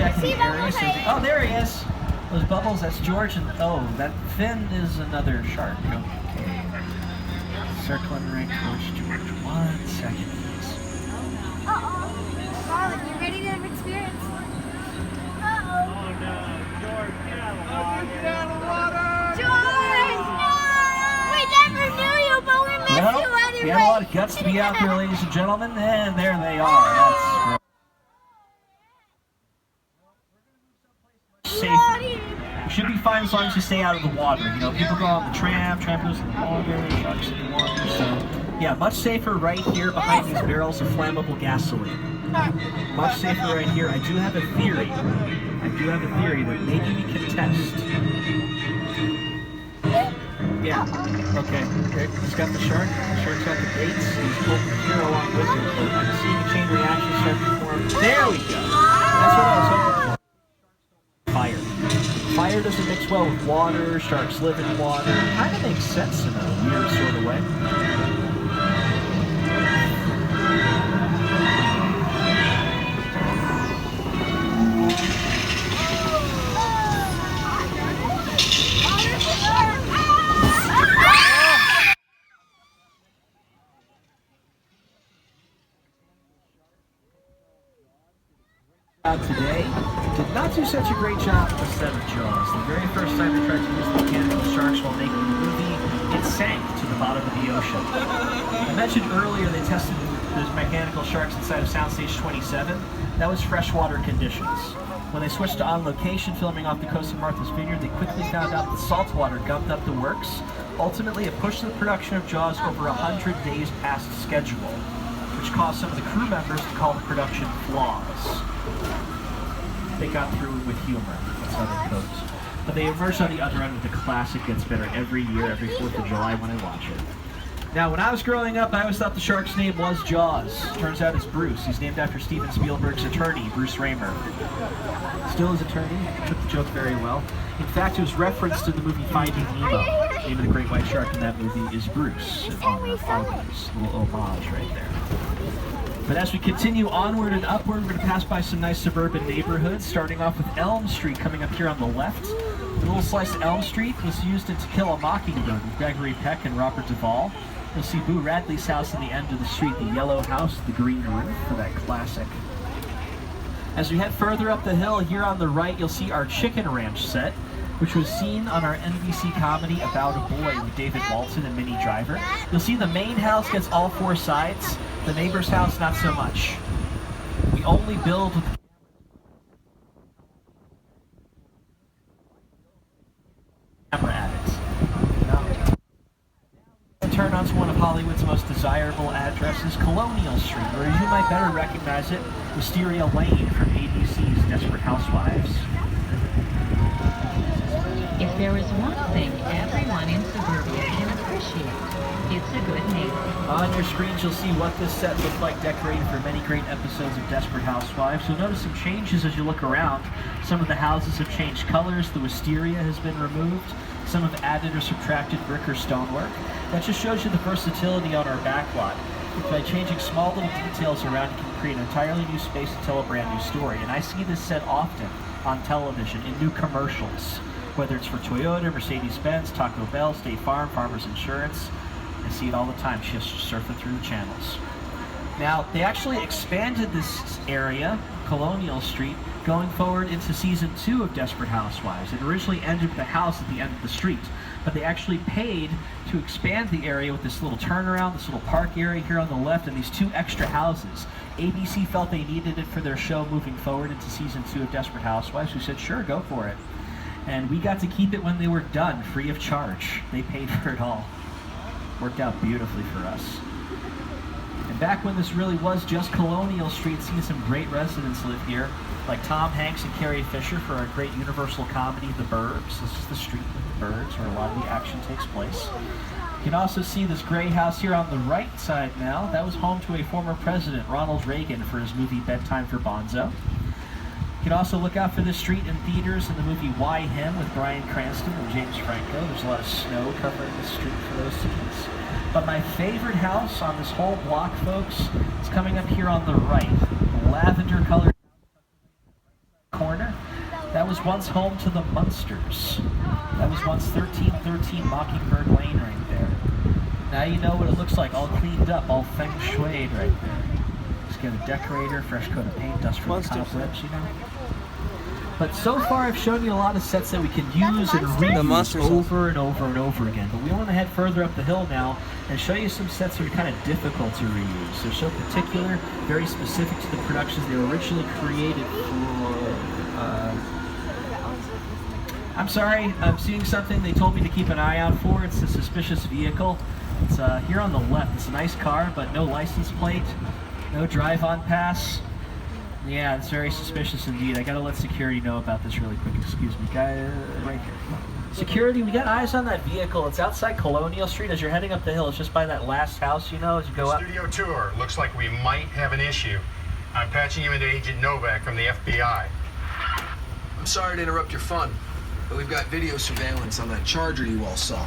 checking the area. Oh, there he is. Those bubbles, that's George, and oh, that fin is another shark. Okay. Circling right towards George. 1 second, please. Marlon, you ready to have experience? Oh no, George, get out of the water. Get out of the water! George! No! We never knew you, but we miss you anyway. You had a lot of guts to be out there, ladies and gentlemen, and there they are. That's safer. You should be fine as long as you stay out of the water. You know, people go on the tram goes in the water, sharks in the water, so yeah, much safer right here behind these barrels of flammable gasoline. Much safer right here. I do have a theory that maybe we can test. Yeah, okay. He's got the shark. The shark's got the baits. He's pulled the gear along with him. I can see the chain reaction start to form. There we go. That's what I was hoping for. Fire. Fire doesn't mix well with water. Sharks live in water. Kind of makes sense in a weird sort of way. Today did not do such a great job with 7 Jaws. The very first time they tried to use the mechanical sharks while making the movie, it sank to the bottom of the ocean. I mentioned earlier they tested those mechanical sharks inside of Soundstage 27. That was freshwater conditions. When they switched to on-location filming off the coast of Martha's Vineyard, they quickly found out that saltwater gumped up the works. Ultimately, it pushed the production of Jaws over 100 days past schedule, which caused some of the crew members to call the production flaws. They got through it with humor. That's how they coped. But they emerged on the other end with the classic gets better every year, every 4th of July when I watch it. Now, when I was growing up, I always thought the shark's name was Jaws. Turns out it's Bruce. He's named after Steven Spielberg's attorney, Bruce Raymer. Still his attorney, took the joke very well. In fact, it was referenced to the movie Finding Nemo. The name of the great white shark in that movie is Bruce, in honor of Arby's. A little homage right there. But as we continue onward and upward, we're going to pass by some nice suburban neighborhoods, starting off with Elm Street coming up here on the left. The little slice of Elm Street was used in To Kill a Mockingbird with Gregory Peck and Robert Duvall. You'll see Boo Radley's house in the end of the street, the yellow house with the green roof for that classic. As we head further up the hill, here on the right, you'll see our Chicken Ranch set, which was seen on our NBC comedy About a Boy with David Walton and Minnie Driver. You'll see the main house gets all 4 sides. The neighbor's house, not so much. We only build with camera at it. Turn on to one of Hollywood's most desirable addresses, Colonial Street, or as you might better recognize it, Wisteria Lane from ABC's Desperate Housewives. If there is one thing everyone in suburbia can appreciate, it's a good neighbor. On your screens, you'll see what this set looked like decorated for many great episodes of Desperate Housewives. You'll notice some changes as you look around. Some of the houses have changed colors. The wisteria has been removed. Some have added or subtracted brick or stonework. That just shows you the versatility on our backlot. By changing small little details around, you can create an entirely new space to tell a brand new story. And I see this set often on television in new commercials, whether it's for Toyota, Mercedes-Benz, Taco Bell, State Farm, Farmers Insurance. I see it all the time, just surfing through the channels. Now, they actually expanded this area, Colonial Street, going forward into season 2 of Desperate Housewives. It originally ended with a house at the end of the street, but they actually paid to expand the area with this little turnaround, this little park area here on the left, and these 2 extra houses. ABC felt they needed it for their show moving forward into season 2 of Desperate Housewives, who said, sure, go for it. And we got to keep it when they were done, free of charge. They paid for it all. Worked out beautifully for us. And back when this really was just Colonial Street, seeing some great residents live here, like Tom Hanks and Carrie Fisher for our great Universal comedy, The Burbs. This is the street with the birds, where a lot of the action takes place. You can also see this gray house here on the right side now. That was home to a former president, Ronald Reagan, for his movie Bedtime for Bonzo. You can also look out for this street in theaters in the movie Why Him with Bryan Cranston and James Franco. There's a lot of snow covering the street for those scenes. But my favorite house on this whole block, folks, is coming up here on the right. Lavender colored corner. That was once home to the Munsters. That was once 1313 Mockingbird Lane right there. Now you know what it looks like, all cleaned up, all feng shuied right there. Just get a decorator, fresh coat of paint, dust from the cobwebs, you know. But so far I've shown you a lot of sets that we can use and reuse over and over and over again. But we want to head further up the hill now and show you some sets that are kind of difficult to reuse. They're so particular, very specific to the productions they were originally created for. I'm sorry, I'm seeing something they told me to keep an eye out for. It's a suspicious vehicle. It's here on the left. It's a nice car, but no license plate, no drive-on pass. Yeah, it's very suspicious indeed. I gotta let security know about this really quick. Excuse me, guy, right here. Security, we got eyes on that vehicle. It's outside Colonial Street as you're heading up the hill. It's just by that last house, you know, as you go up. Studio tour. Looks like we might have an issue. I'm patching you into Agent Novak from the FBI. I'm sorry to interrupt your fun, but we've got video surveillance on that Charger you all saw.